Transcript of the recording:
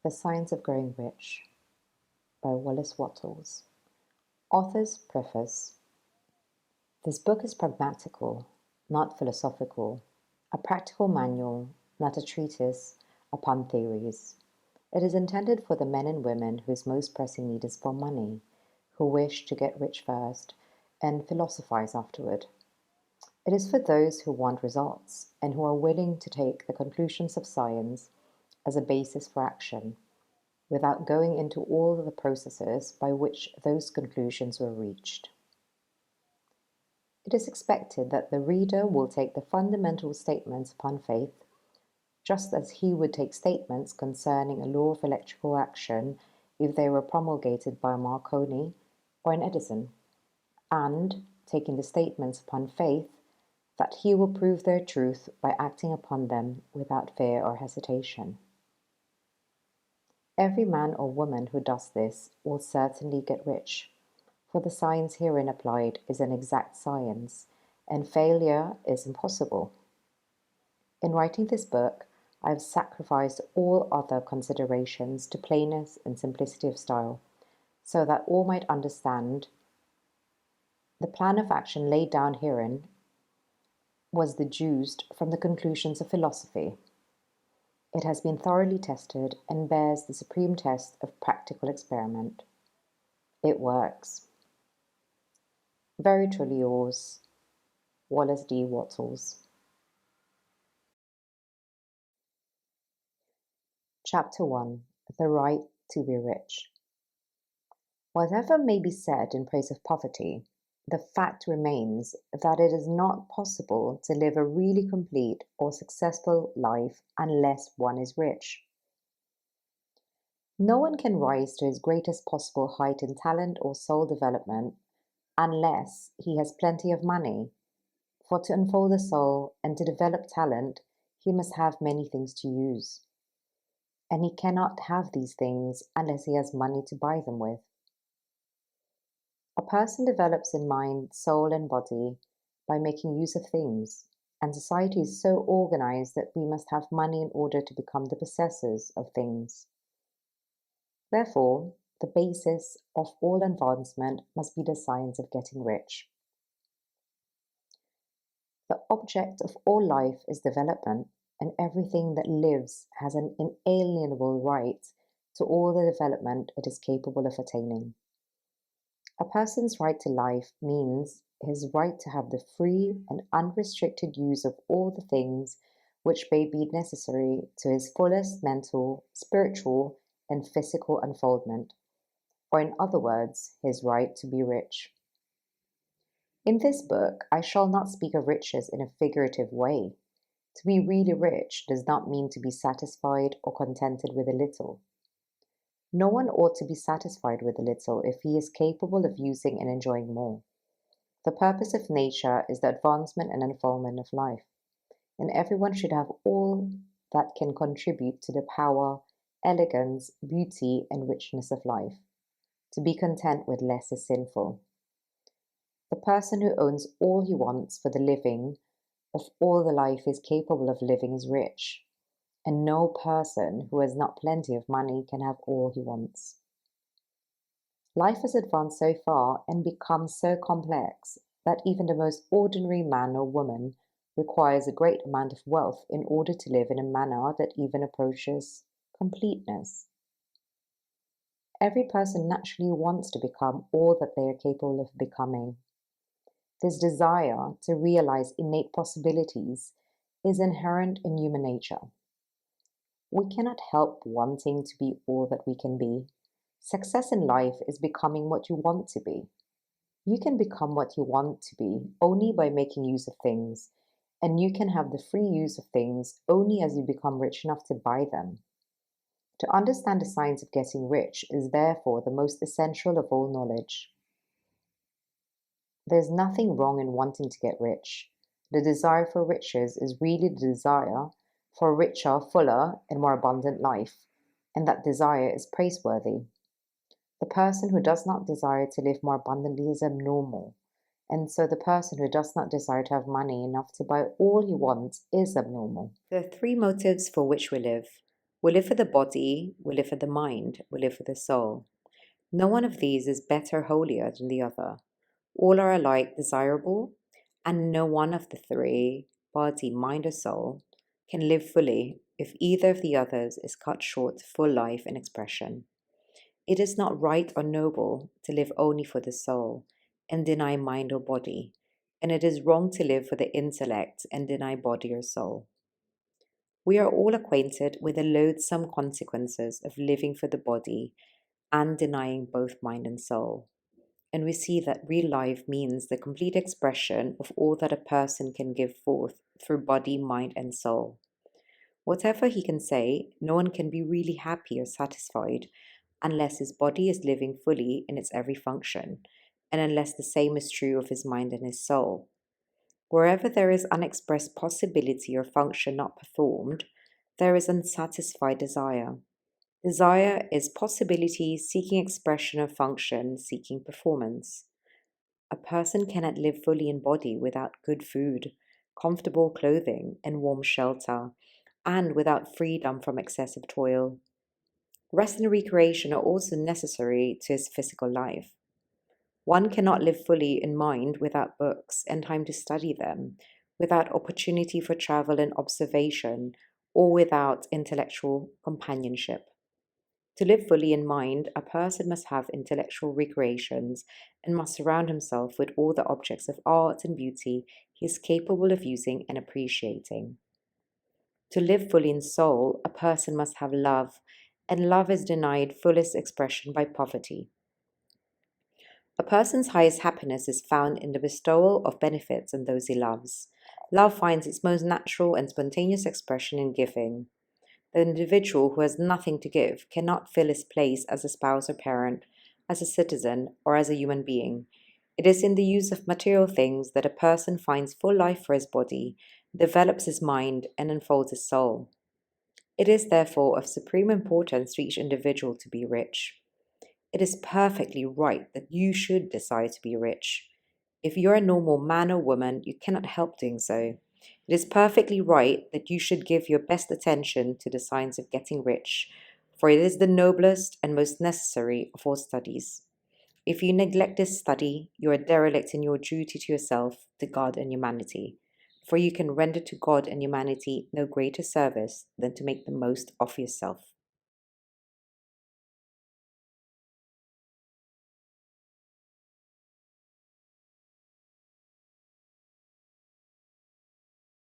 The Science of Growing Rich by Wallace Wattles. Author's Preface. This book is pragmatical, not philosophical, a practical manual, not a treatise upon theories. It is intended for the men and women whose most pressing need is for money, who wish to get rich first and philosophize afterward. It is for those who want results and who are willing to take the conclusions of science as a basis for action, without going into all the processes by which those conclusions were reached. It is expected that the reader will take the fundamental statements upon faith, just as he would take statements concerning a law of electrical action if they were promulgated by Marconi or an Edison, and, taking the statements upon faith, that he will prove their truth by acting upon them without fear or hesitation. Every man or woman who does this will certainly get rich, for the science herein applied is an exact science, and failure is impossible. In writing this book, I have sacrificed all other considerations to plainness and simplicity of style, so that all might understand. The plan of action laid down herein was deduced from the conclusions of philosophy. It has been thoroughly tested and bears the supreme test of practical experiment. It works. Very truly yours, Wallace D. Wattles. Chapter 1. The Right to be Rich. Whatever may be said in praise of poverty, the fact remains that it is not possible to live a really complete or successful life unless one is rich. No one can rise to his greatest possible height in talent or soul development unless he has plenty of money. For to unfold a soul and to develop talent, he must have many things to use. And he cannot have these things unless he has money to buy them with. A person develops in mind, soul, and body by making use of things, and society is so organized that we must have money in order to become the possessors of things. Therefore, the basis of all advancement must be the science of getting rich. The object of all life is development, and everything that lives has an inalienable right to all the development it is capable of attaining. A person's right to life means his right to have the free and unrestricted use of all the things which may be necessary to his fullest mental, spiritual, and physical unfoldment, or in other words, his right to be rich. In this book, I shall not speak of riches in a figurative way. To be really rich does not mean to be satisfied or contented with a little. No one ought to be satisfied with a little if he is capable of using and enjoying more. The purpose of nature is the advancement and unfoldment of life, and everyone should have all that can contribute to the power, elegance, beauty, and richness of life. To be content with less is sinful. The person who owns all he wants for the living of all the life he is capable of living is rich, and no person who has not plenty of money can have all he wants. Life has advanced so far and become so complex that even the most ordinary man or woman requires a great amount of wealth in order to live in a manner that even approaches completeness. Every person naturally wants to become all that they are capable of becoming. This desire to realize innate possibilities is inherent in human nature. We cannot help wanting to be all that we can be. Success in life is becoming what you want to be. You can become what you want to be only by making use of things, and you can have the free use of things only as you become rich enough to buy them. To understand the science of getting rich is therefore the most essential of all knowledge. There's nothing wrong in wanting to get rich. The desire for riches is really the desire for a richer, fuller, and more abundant life, and that desire is praiseworthy. The person who does not desire to live more abundantly is abnormal, and so the person who does not desire to have money enough to buy all he wants is abnormal. There are three motives for which we live: We live for the body, we live for the mind, we live for the soul. No one of these is better, holier than the other. All are alike desirable, and no one of the three, body, mind, or soul, can live fully if either of the others is cut short to full life and expression. It is not right or noble to live only for the soul and deny mind or body, and it is wrong to live for the intellect and deny body or soul. We are all acquainted with the loathsome consequences of living for the body and denying both mind and soul. And we see that real life means the complete expression of all that a person can give forth through body, mind, and soul. Whatever he can say, no one can be really happy or satisfied unless his body is living fully in its every function, and unless the same is true of his mind and his soul. Wherever there is unexpressed possibility or function not performed, there is unsatisfied desire. Desire is possibility seeking expression of function, seeking performance. A person cannot live fully in body without good food, comfortable clothing, and warm shelter, and without freedom from excessive toil. Rest and recreation are also necessary to his physical life. One cannot live fully in mind without books and time to study them, without opportunity for travel and observation, or without intellectual companionship. To live fully in mind, a person must have intellectual recreations and must surround himself with all the objects of art and beauty he is capable of using and appreciating. To live fully in soul, a person must have love, and love is denied fullest expression by poverty. A person's highest happiness is found in the bestowal of benefits on those he loves. Love finds its most natural and spontaneous expression in giving. The individual who has nothing to give cannot fill his place as a spouse or parent, as a citizen, or as a human being. It is in the use of material things that a person finds full life for his body, develops his mind, and unfolds his soul. It is therefore of supreme importance to each individual to be rich. It is perfectly right that you should desire to be rich. If you're a normal man or woman, you cannot help doing so. It is perfectly right that you should give your best attention to the science of getting rich, for it is the noblest and most necessary of all studies. If you neglect this study, you are derelict in your duty to yourself, to God and humanity, for you can render to God and humanity no greater service than to make the most of yourself.